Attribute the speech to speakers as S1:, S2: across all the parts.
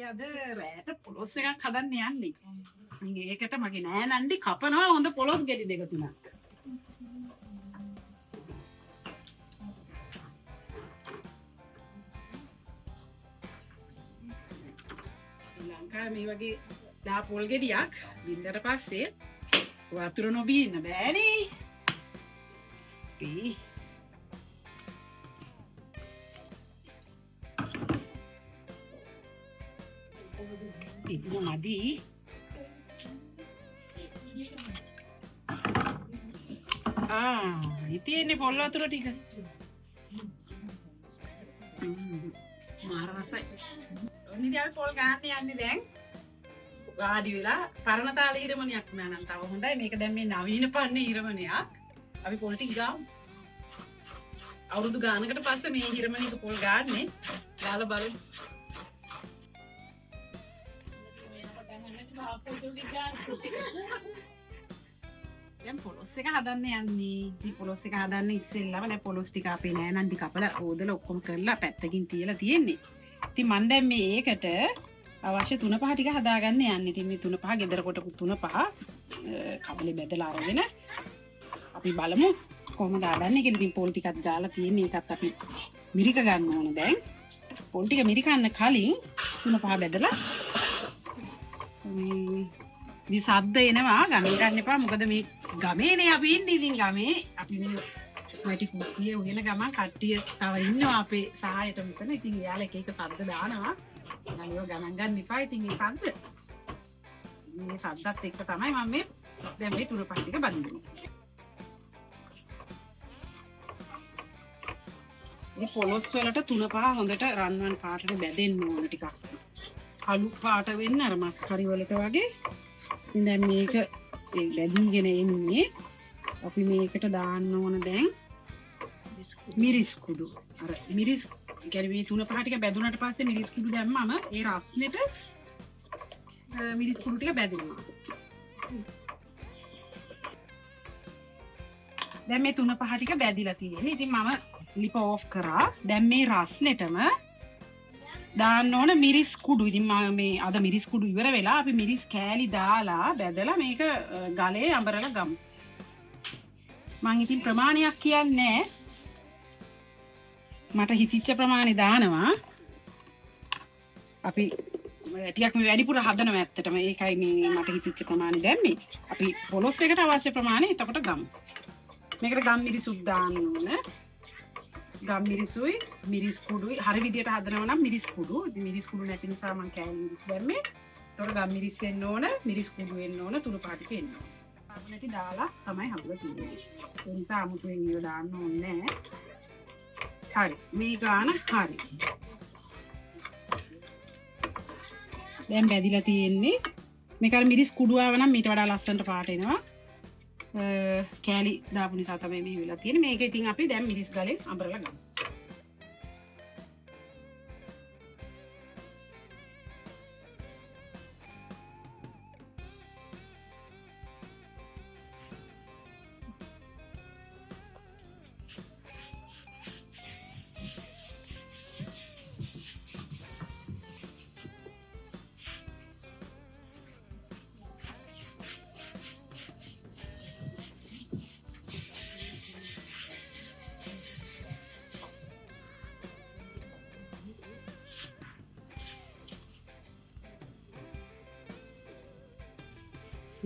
S1: අපි අද රැට පොලොස් එකක් හදන්න යන්නේ. ඒකට මගේ නෑනන්ඩි කපනවා හොඳ පොලොස් ගෙඩි දෙක තුනක්. ලංකාවේ මේ වගේ දා පොල් ගෙඩියක් බින්දට පස්සේ වතුර නොබී ඉන්න බෑනේ. ඉතින් මදි ඉතින් පොල් වතුර ටික මාර රසයි. ඔන්න ඉතින් අපි පොල් ගන්න යන්නේ දැන්. වාඩි වෙලා පරණ තාලේ ඉරමණයක් නෑ නම් තව හොඳයි. මේක දැන් මේ නවීන පන්නේ ඉරමණයක්. අපි පොල් ටික ගාමු. අවුරුදු ගානකට පස්සේ මේ ඉරමණයක පොල් ගාන්නේ. දාලා බලමු. දැන් පොලොස් එක හදන්න යන්නේ. ඉතින් පොලොස් එක හදන්න ඉස්සෙල්ලාම දැන් පොලොස් ටික අපේ නෑනන්ඩි කපලා හොදලා ඔක්කොම කරලා පැත්තකින් තියලා තියෙන්නේ. ඉතින් මම දැන් මේ ඒකට අවශ්‍ය තුන පහ ටික හදාගන්න යන්නේ. ඉතින් මේ තුන පහ ගෙදර කොටපු තුන පහ කබලේ බෙදලා අරගෙන අපි බලමු කොහොමද හදන්නේ කියලා. ඉතින් පොල් ටිකක් ගාලා තියෙන්නේ. ඒකත් අපි මිරික ගන්න ඕනේ දැන්. පොල් ටික මිරිකන්න කලින් තුන පහ බෙදලා මේ සද්ද එනවා ගමේ ගන්න එපා. මොකද මේ ගමේනේ අපි ඉන්නේ. ඉතින් ගමේ අපි මේ මැටි කුස්සියේ උගෙන ගමන් කට්ටිය තව ඉන්නවා අපේ සහායට මෙතන. ඉතින් එයාලා එක එක සද්ද දානවා. නලියෝ ගණන් ගන්න එපා. ඉතින් මේ සද්ද මේ සද්දත් එක්ක තමයි මම මේ දැන් මේ තුන පහ ටික බඳින්නේ. මේ පොලොස් වලට තුන පහ හොඳට රන්වන් පාටට බැදෙන්න ඕන ටිකක්. කළු පාට වෙන්න අර මස් කරි වලට වගේ. ඉතින් දැන් මේක බැදීගෙන එන්නේ. අපි මේකට දාන්න ඕන දැන් මිරිස් කුඩු. අර මිරිස් කියන්නේ මේ තුන පහ ටික බැදුනට පස්සේ මිරිස් කුඩු දැම්මම ඒ රස්නෙට මිරිස් කුඩු ටික බැදෙනවා. දැන් මේ තුන පහ ටික බැදිලා තියෙන්නේ. ඉතින් මම ලිප ඕෆ් කරා. දැන් මේ රස්නෙටම දාන්න ඕන මිරිස් කුඩු. ඉතින් මම මේ අද මිරිස් කුඩු ඉවර වෙලා අපි මිරිස් කෑලි දාලා බැදලා මේක ගලේ අඹරලා ගමු. මං ඉතින් ප්‍රමාණයක් කියන්නේ මට හිතිච්ච ප්‍රමාණය දානවා. අපි ටිකක් මේ වැඩිපුර හදනවා ඇත්තටම. ඒකයි මේ මට හිතිච්ච ප්‍රමාණය දැම්මේ. අපි පොලොස් එකට අවශ්‍ය ප්‍රමාණය එතකොට ගමු. මේකට ගම් මිරිසුත් දාන්න ඕන. ගම් මිරිසුයි මිරිස් කුඩුයි හරි විදියට හදනවා නම් මිරිස් කුඩු. ඉතින් මිරිස් කුඩු නැති නිසා මම කෑලි මිරිස් දැම්මේ. ඒතකොට ගම් මිරිස් වෙන්න ඕන, මිරිස් කුඩු වෙන්න ඕන, තුන පාටික වෙන්න ඕන. නැති දාලා තමයි හදලා තියෙන්නේ. ඒ නිසා අමුතුවෙන් ඒව දාන්න ඕනේ නැහැ. හරි. මේ ගාන හරි. දැන් බැදිලා තියෙන්නේ. මේක අර මිරිස් කුඩු ආව නම් ඊට වඩා ලස්සනට පාට එනවා. කෑලි දාපු නිසා තමයි මේ වෙලා තියෙන්නේ. මේක ඉතින් අපි දැන් මිරිස් ගලෙන් අඹරලා ගමු.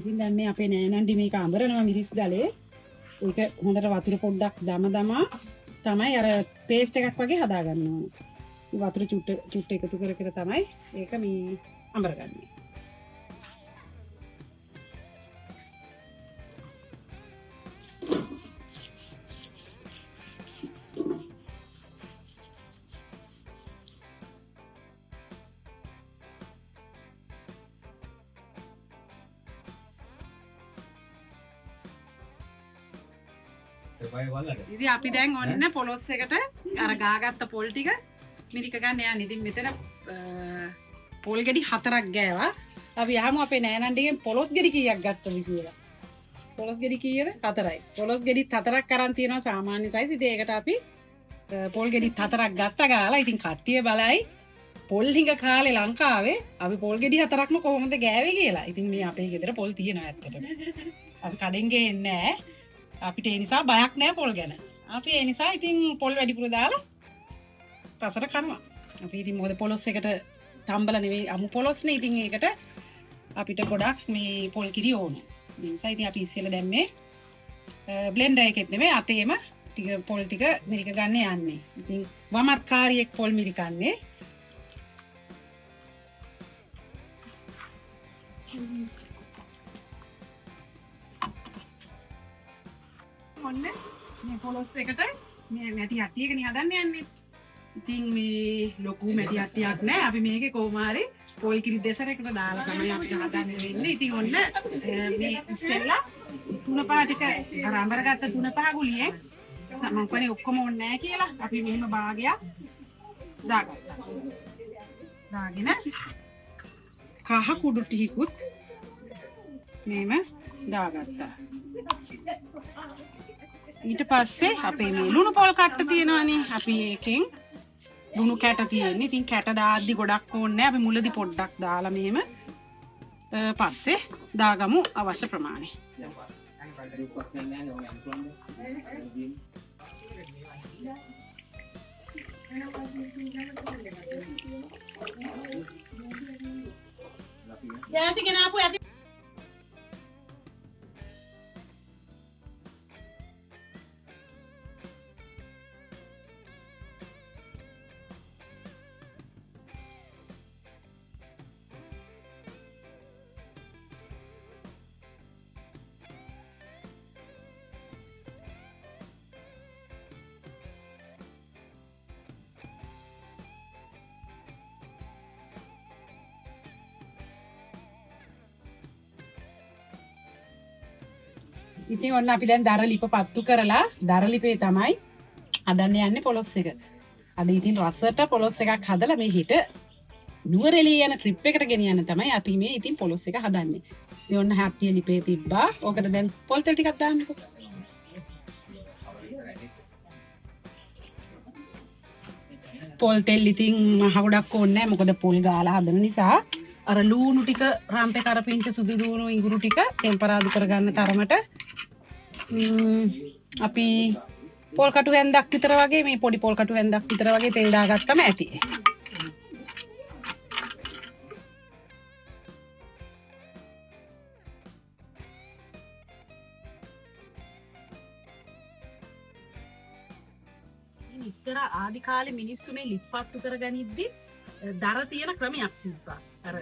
S1: ඉතින් දැන් මේ අපේ නෑනන්ඩි මේක අඹරනවා මිරිස් ගලේ. ඒක හොඳට වතුර පොඩ්ඩක් දමා තමයි අර පේස්ට් එකක් වගේ හදාගන්න ඕනේ. වතුර චුට්ට එකතු කර තමයි ඒක මේ අඹරගන්නේ. ඉතින් අපි දැන් ඔන්න පොලොස් එකට අර ගාගත්ත පොල් ටික මිරික ගන්න යන්නේ. ඉතින් මෙතන පොල් ගෙඩි 4ක් ගෑවා. අපි යහමු අපේ නෑනන්ඩිගෙන් පොලොස් ගෙඩි කීයක් ගත්තද කියලා. පොලොස් ගෙඩි කීයද? 4යි. පොලොස් ගෙඩිත් 4ක් අරන් තියෙනවා සාමාන්‍ය සයිස්. ඉතින් ඒකට අපි පොල් ගෙඩිත් 4ක් ගත්තා ගාලා. ඉතින් කට්ටිය බලයි පොල් හිඟ කාලේ ලංකාවේ අපි පොල් ගෙඩි 4ක්ම කොහොමද ගෑවේ කියලා. ඉතින් මේ අපේ ගෙදර පොල් තියෙනවා ඇත්තටම. අපි කඩෙන් ගේන්නේ නැහැ. අපිට ඒ නිසා බයක් නැහැ පොල් ගැන. අපි ඒ නිසා ඉතින් පොල් වැඩිපුර දාලා රසට කරනවා. අපි ඉතින් මොකද පොලොස් එකට තම්බලා නෙවෙයි අමු පොලොස්නේ. ඉතින් ඒකට අපිට ගොඩක් මේ පොල් කිරි ඕන. ඒ නිසා ඉතින් අපි ඉස්සෙල්ලා දැම්මේ බ්ලෙන්ඩර් එකෙත් නෙවෙයි අතේම ටික පොල් ටික මිරික ගන්න යන්නේ. ඉතින් වමත්කාරියෙක් පොල් මිරිකන්නේ. ඔන්න මේ පොලොස් එකට මේ මැටි අට්ටියකනේ හදන්න යන්නේ. ඉතින් මේ ලොකු මැටි අට්ටියක් නෑ. අපි මේකේ කොහොම හරි පොල් කිරි දෙසරයකට දාලා තමයි අපිට හදන්න වෙන්නේ. ඉතින් ඔන්න මේ ඉස්සෙල්ලා තුන පහ ටික අර අඹරගත්ත තුන පහ ගුලියෙන් මම කියන්නේ ඔක්කොම ඕනේ නැහැ කියලා අපි මෙහෙම භාගයක් දාගත්තා. දාගෙන කහ කුඩු ටිකකුත් මෙහෙම දාගත්තා. ඊට පස්සේ අපේ මේ ලුණු පොල් කට්ට තියෙනවානේ. අපි ඒකෙන් ලුණු කැට තියෙන්නේ. ඉතින් කැට දාද්දි ගොඩක් ඕනේ නැහැ. අපි මුලදී පොඩ්ඩක් දාලා මෙහෙම පස්සේ දාගමු අවශ්‍ය ප්‍රමාණය. ජයසි ගෙනාපු ඇති ඉතින් ඔන්න අපි දැන් දර ලිප පත්තු කරලා දර ලිපේ තමයි හදන්න යන්නේ පොලොස් එක. අද ඉතින් රසට පොලොස් එකක් හදලා මේ හිට නුවරඑළිය යන ට්‍රිප් එකට ගෙනියන්න තමයි අපි මේ ඉතින් පොලොස් එක හදන්නේ. ඉතින් ඔන්න හැට්ටිය ලිපේ තිබ්බා. ඕකට දැන් පොල් තෙල් ටිකක් දාන්නකෝ. පොල් තෙල් ඉතින් මහ ගොඩක් ඕනේ නැහැ. මොකද පොල් ගාලා හදන නිසා අර ලූණු ටික රම්පේ කරපිංච සුදු ලූණු ඉඟුරු ටික ටෙම්පරාදු කරගන්න තරමට අපි පොල් කටු හැන්දක් විතර වගේ මේ පොඩි පොල් කටු හැන්දක් විතර වගේ තෙල් දාගත්තම ඇති. ඉස්සර ආදි කාලේ මිනිස්සු මේ ලිප්පත්තු කරගනිද්දි දර තියෙන ක්‍රමයක් තිබ්බා. අර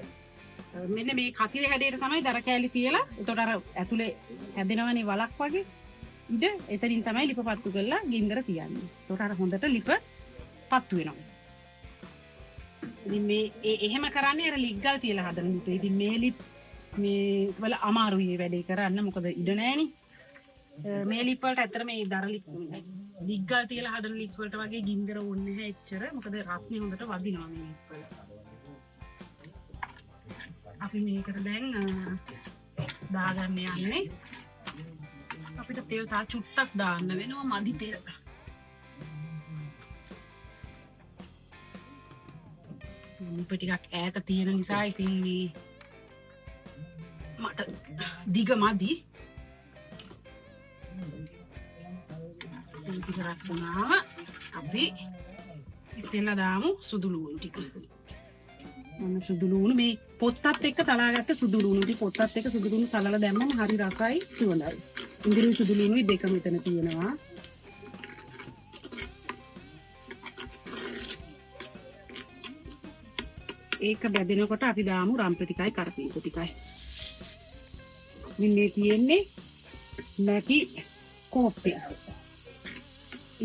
S1: මෙන්න මේ කතිරේ හැඩයට තමයි දර කෑලි තියලා එතකොට අර ඇතුලේ හැදෙනවනේ වලක් වගේ ඉඳ එතනින් තමයි ලිප පත්තු කරලා ගින්දර තියන්නේ. එතකොට අර හොඳට ලිප පත්තු වෙනවා. ඉතින් මේ එහෙම කරන්නේ අර ලිග්ගල් තියලා හදන ලිප. ඉතින් මේ ලිප් මේ වල අමාරුයි වැඩේ කරන්න. මොකද ඉඩ නැහෙනේ. මේ ලිප් වලට ඇත්තට මේ දර ලිග්ගල් තියලා හදන ලිප් වලට වගේ ගින්දර ඕනේ නැහැ එච්චර. මොකද රස්නේ හොඳට වදිනවා මේ ලිප් වල. අපි මේකට දැන් දාගන්න යන්නේ. අපිට තෙල් තා චුට්ටක් දාන්න වෙනවා මදි තෙල්. ලිප ටිකක් ඈත තියෙන නිසා ඉතින් මේ මට දිග මදි. ටිකක් වුණාම අපි ඉස්සෙල්ලා දාමු සුදු ලුණු ටික. මොන සුදු ලුණු මේ පොත්තත් එක්ක තලාගත්ත සුදු ලුණු. ඉතින් පොත්තත් එක්ක සුදු ලුණු සලලා දැම්මම හරි රසයි සුවඳයි. ඉන්දිරි සුදු ලුණුයි දෙක මෙතන තියෙනවා. ඒක බැදෙනකොට අපි දාමු රම්පෙ ටිකයි කරපිංච ටිකයි. මේ තියෙන්නේ නැටි කෝප්පේ.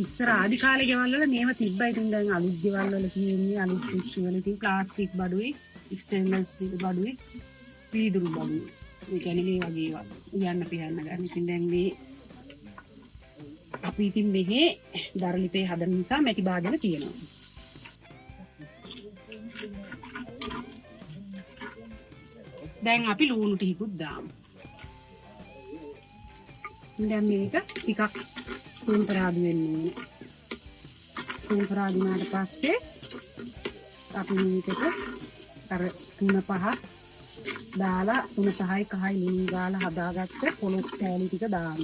S1: ඉස්සර ආදි කාලේ ගෙවල් වල මේව තිබ්බා. ඉතින් දැන් අලුත් ගෙවල් වල තියෙන්නේ අලුත් කුෂ්ටි වල ඉතින් ප්ලාස්ටික් බඩුයි ස්ටේන්ලස් ස්ටීල් බඩුයි පීදුරු බඩුයි. ඒ කියන්නේ මේ වගේ ඒවා යන්න පියන්න ගන්න. ඉතින් දැන් මේ අපි ඉතින් මෙහි දරලිපේ හදන නිසා මැටි බාගෙන තියෙනවා. දැන් අපි ලුණු ටිකකුත් දාමු. දැන් මේක ටිකක් ටෙම්පරාදු වෙන්නේ. ටෙම්පරාදු වුණාට පස්සේ අපි මේකට අර 3-5 දාලා 3-5යි කහයි ලුණු ගාලා හදාගත්ත පොලොස් කෑලි ටික දාන්න.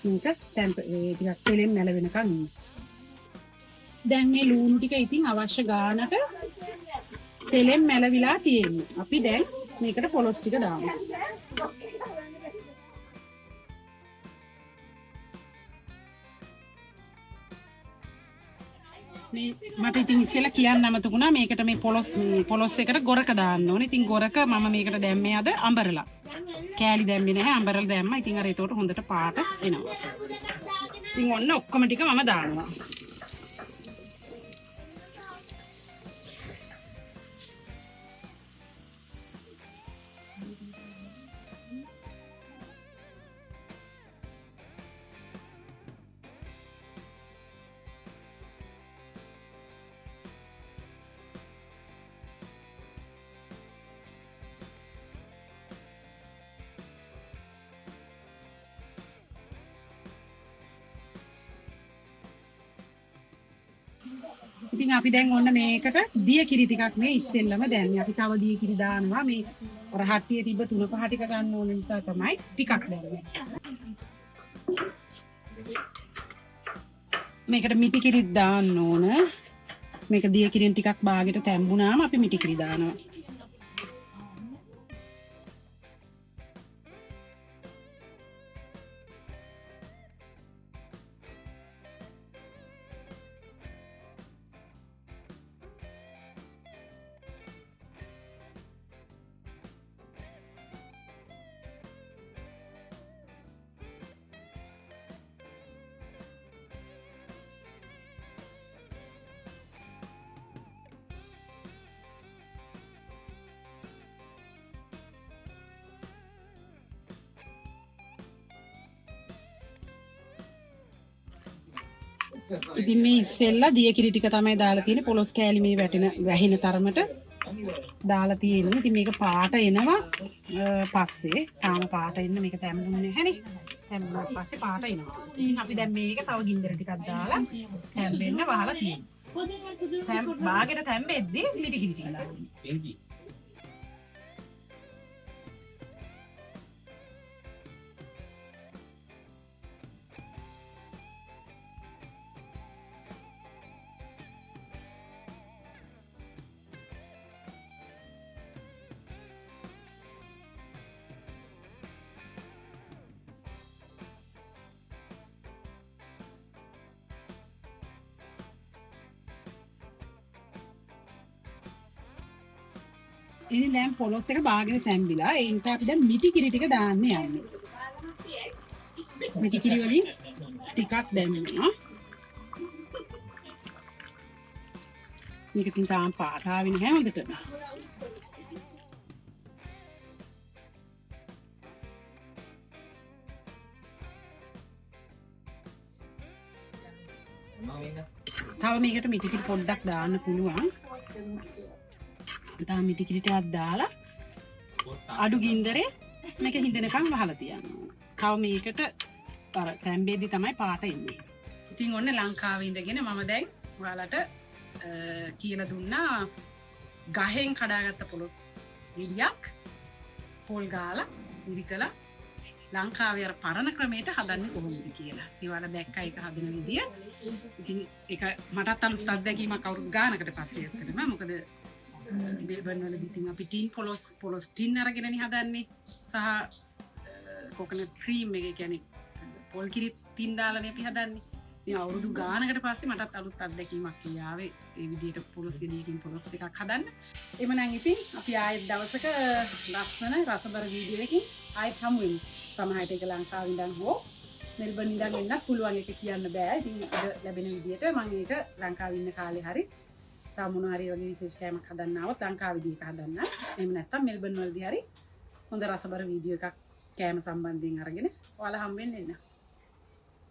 S1: මේක ටිකක් තෙලෙන් නැලවෙනකන් ඉන්න. දැන් මේ ලුණු ටික ඉතින් අවශ්‍ය ගානට තෙලෙන් මැලවිලා තියෙනවා. අපි දැන් මේකට පොලොස් ටික දාමු. මේ මට ඉතින් ඉස්සෙල්ලා කියන්න අමතකුණා මේකට මේ පොලොස් එකට ගොරක දාන්න ඕනේ. ඉතින් ගොරක මම මේකට දැම්මේ අද අඹරලා. කෑලි දැම්මේ නැහැ අඹරලා දැම්මා. ඉතින් අර ඒතකොට හොඳට පාට එනවා. ඉතින් ඔන්න ඔක්කොම ටික මම දානවා. ඉතින් අපි දැන් ඔන්න මේකට දිය කිරි ටිකක් මේ ඉස්සෙල්ලම දැම්මේ. අපි තව දිය කිරි දානවා. මේ අර හට්ටියේ තිබ්බ 3-5 ටික ගන්න ඕන නිසා තමයි ටිකක් දැම්මේ. මේකට මිටි කිරිත් දාන්න ඕන. මේක දිය කිරින් ටිකක් බාගෙට තැම්බුනාම අපි මිටි කිරි දානවා. ඉතින් මේ ඉස්සෙල්ලා දිය කිරි ටික තමයි දාලා තියෙන්නේ. පොලොස් කෑලි මේ වැහෙන තරමට දාලා තියෙන්නේ. ඉතින් මේක පාට එනවා පස්සේ. තාම පාට එන්න මේක තැම්බුනේ නැහැනේ. තැම්බුනාට පස්සේ පාට එනවා. ඉතින් අපි දැන් මේක තව ගින්දර ටිකක් දාලා තැම්බෙන්න වහලා තියෙනවා. බාගෙට තැම්බෙද්දී මිටි කිරි ටික දාන්න. ඉතින් දැන් පොලොස් එක බාගෙන තැම්බිලා. ඒ නිසා අපි දැන් මිටි කිරි ටික දාන්න යන්නේ. මිටි කිරි වලින් ටිකක් දැම්මා. මේක තින් තාම පාට ආවේ නැහැ හොඳට. තව මේකට මිටි කිරි පොඩ්ඩක් දාන්න පුළුවන්. තාම මිටි කිරි ටිකක් දාලා අඩු ගින්දරේ මේක හිඳනකම් වහලා තියන්න. තව මේකට අර තැම්බෙද්දි තමයි පාට එන්නේ. ඉතින් ඔන්න ලංකාවේ ඉඳගෙන මම දැන් ඔයාලට කියලා දුන්නා ගහෙන් කඩාගත්ත පොලොස් ගෙඩියක් පොල් ගාලා ඉරිකලා ලංකාවේ අර පරණ ක්‍රමයට හදන්නේ කොහොමද කියලා. ඒවල දැක්කා ඒක හදන විදිය. ඉතින් ඒක මටත් අලුත් අත්දැකීමක් අවුරුදු ගානකට පස්සේ ඇත්තටම. මොකද මෙල්බර්න් වලදී ඉතින් අපි ටින් පොලොස් ටින් අරගෙනනේ හදන්නේ. සහ කොකනට් ක්‍රීම් එක කියන්නේ පොල් කිරි ටින් දාලානේ අපි හදන්නේ. ඉතින් අවුරුදු ගානකට පස්සේ මටත් අලුත් අත්දැකීමක් ආවේ. ඒ විදිහට පොලොස් ගෙඩියකින් පොලොස් එකක් හදන්න. එමනම් ඉතින් අපි ආයෙත් දවසක ලස්සන රසබර වීඩියෝ එකකින් ආයෙත් හමු වෙමු. සමහරට ඒක ලංකාවේ ඉඳන් හෝ මෙල්බර්න් ඉඳන් එන්නත් පුළුවන් එක කියන්න බෑ. ඉතින් අද ලැබෙන විදිහට මම ඒක ලංකාවේ ඉන්න කාලේ හරි මොන හරි වගේ විශේෂ කෑමක් හදන්න આવත් ලංකාවේදී ඒක හදන්න. එහෙම නැත්නම් මෙල්බර්න් වලදී හරි හොඳ රසබර වීඩියෝ එකක් කෑම සම්බන්ධයෙන් අරගෙන ඔයාලා හම් වෙන්න එන්න.